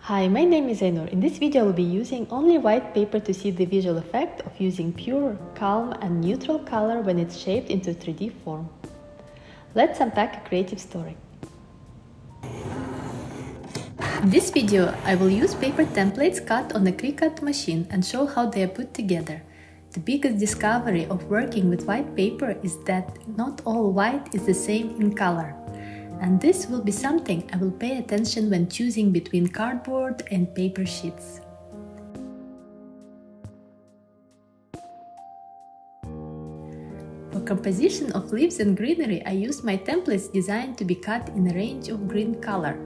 Hi, my name is Ainur. In this video I will be using only white paper to see the visual effect of using pure, calm and neutral color when it's shaped into 3D form. Let's unpack a creative story. In this video I will use paper templates cut on a Cricut machine and show how they are put together. The biggest discovery of working with white paper is that not all white is the same in color. And this will be something I will pay attention when choosing between cardboard and paper sheets. For composition of leaves and greenery, I used my templates designed to be cut in a range of green color,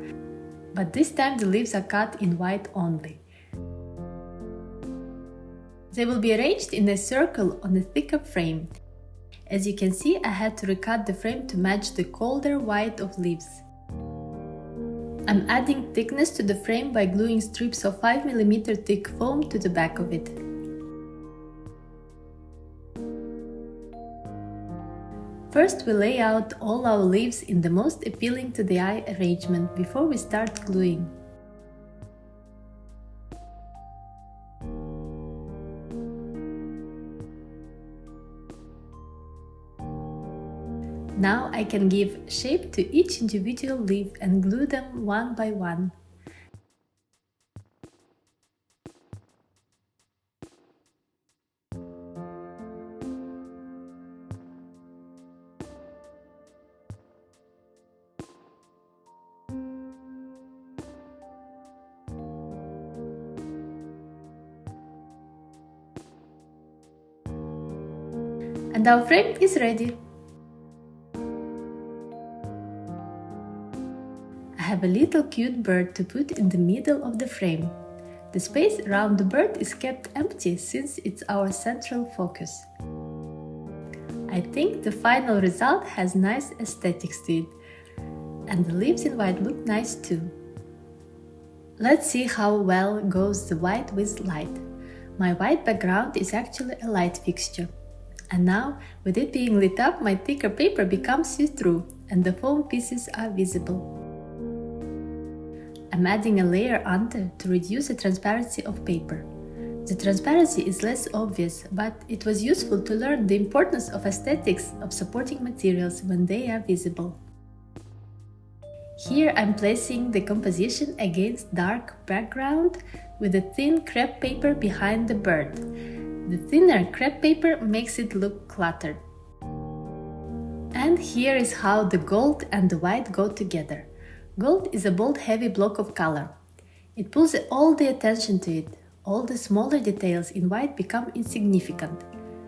but this time the leaves are cut in white only. They will be arranged in a circle on a thicker frame. As you can see, I had to recut the frame to match the colder white of leaves. I'm adding thickness to the frame by gluing strips of 5 mm thick foam to the back of it. First, we lay out all our leaves in the most appealing to the eye arrangement before we start gluing. Now I can give shape to each individual leaf and glue them one by one. And our frame is ready. I have a little cute bird to put in the middle of the frame. The space around the bird is kept empty since it's our central focus. I think the final result has nice aesthetics to it, and the leaves in white look nice too. Let's see how well goes the white with light. My white background is actually a light fixture. And now, with it being lit up, my thicker paper becomes see-through and the foam pieces are visible. I'm adding a layer under to reduce the transparency of paper. The transparency is less obvious, but it was useful to learn the importance of aesthetics of supporting materials when they are visible. Here I'm placing the composition against dark background with a thin crepe paper behind the bird. The thinner crepe paper makes it look cluttered. And here is how the gold and the white go together. Gold is a bold, heavy block of color. It pulls all the attention to it. All the smaller details in white become insignificant.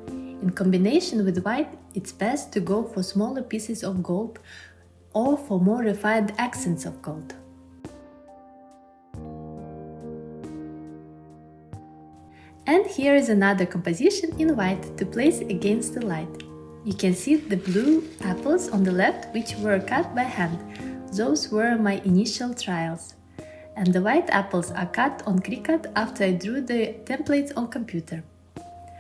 In combination with white, it's best to go for smaller pieces of gold or for more refined accents of gold. And here is another composition in white to place against the light. You can see the blue apples on the left, which were cut by hand. Those were my initial trials. And the white apples are cut on Cricut after I drew the templates on computer.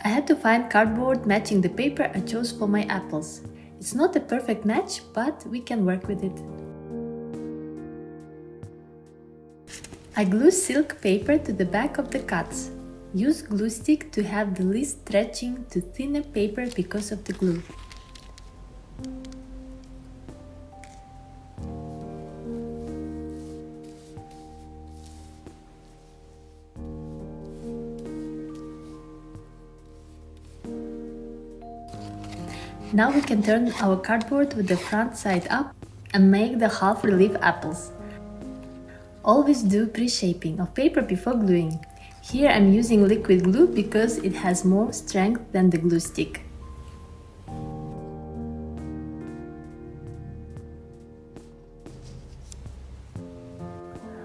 I had to find cardboard matching the paper I chose for my apples. It's not a perfect match, but we can work with it. I glue silk paper to the back of the cuts. Use glue stick to have the least stretching to thinner paper because of the glue. Now we can turn our cardboard with the front side up and make the half relief apples. Always do pre-shaping of paper before gluing. Here I'm using liquid glue because it has more strength than the glue stick.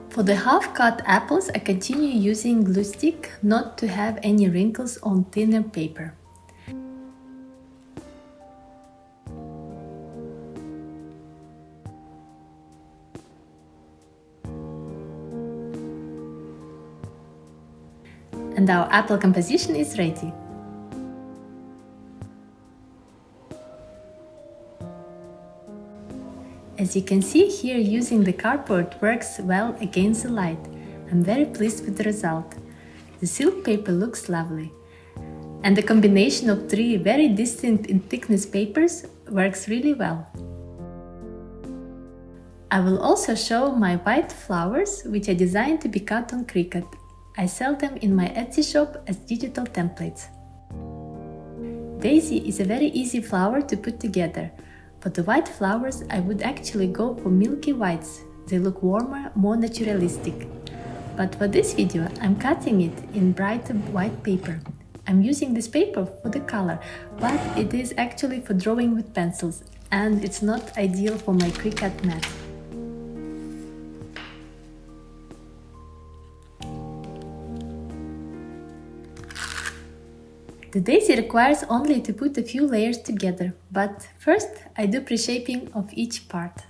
For the half-cut apples, I continue using glue stick not to have any wrinkles on thinner paper. And our apple composition is ready. As you can see here, using the cardboard works well against the light, I'm very pleased with the result. The silk paper looks lovely. And the combination of 3 very distinct in thickness papers works really well. I will also show my white flowers, which I designed to be cut on Cricut. I sell them in my Etsy shop as digital templates. Daisy is a very easy flower to put together. For the white flowers, I would actually go for milky whites. They look warmer, more naturalistic. But for this video, I'm cutting it in brighter white paper. I'm using this paper for the color, but it is actually for drawing with pencils, and it's not ideal for my Cricut mat. The daisy requires only to put a few layers together, but first I do pre-shaping of each part.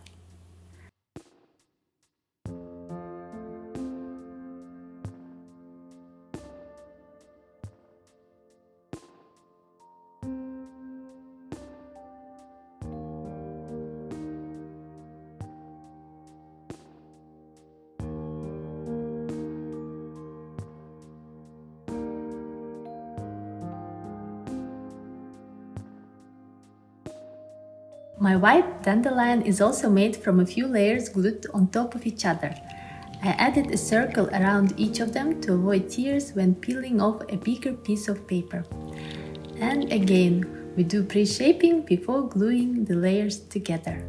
My white dandelion is also made from a few layers glued on top of each other. I added a circle around each of them to avoid tears when peeling off a bigger piece of paper. And again, we do pre-shaping before gluing the layers together.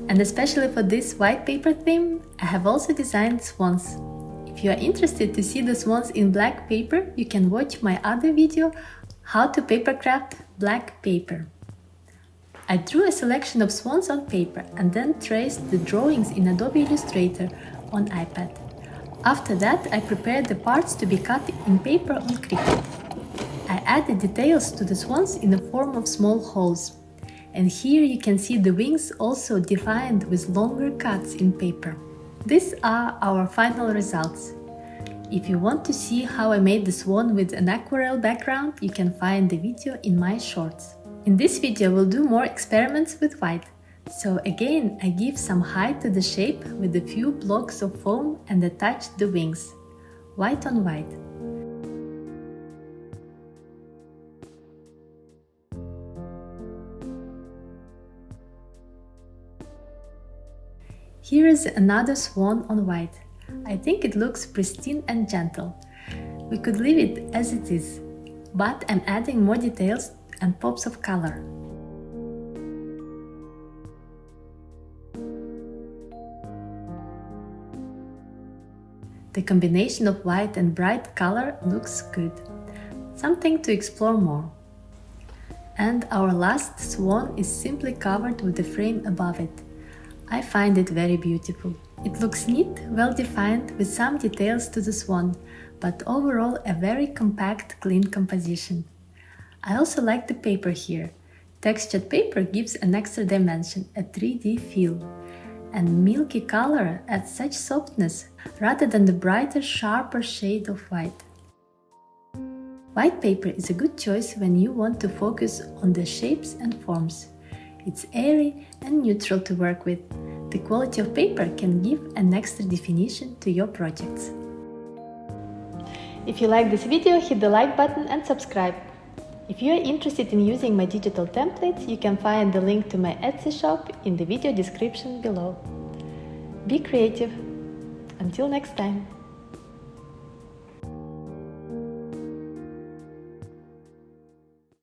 And especially for this white paper theme, I have also designed swans. If you are interested to see the swans in black paper, you can watch my other video, How to Papercraft Black Paper. I drew a selection of swans on paper and then traced the drawings in Adobe Illustrator on iPad. After that, I prepared the parts to be cut in paper on Cricut. I added details to the swans in the form of small holes. And here you can see the wings also defined with longer cuts in paper. These are our final results. If you want to see how I made the swan with an aquarelle background, you can find the video in my shorts. In this video we'll do more experiments with white. So again, I give some height to the shape with a few blocks of foam and attach the wings. White on white. Here is another swan on white. I think it looks pristine and gentle. We could leave it as it is, but I'm adding more details and pops of color. The combination of white and bright color looks good. Something to explore more. And our last swan is simply covered with the frame above it. I find it very beautiful. It looks neat, well defined, with some details to the swan, but overall a very compact, clean composition. I also like the paper here. Textured paper gives an extra dimension, a 3D feel. And milky color adds such softness, rather than the brighter, sharper shade of white. White paper is a good choice when you want to focus on the shapes and forms. It's airy and neutral to work with. The quality of paper can give an extra definition to your projects. If you like this video, hit the like button and subscribe. If you are interested in using my digital templates, you can find the link to my Etsy shop in the video description below. Be creative. Until next time.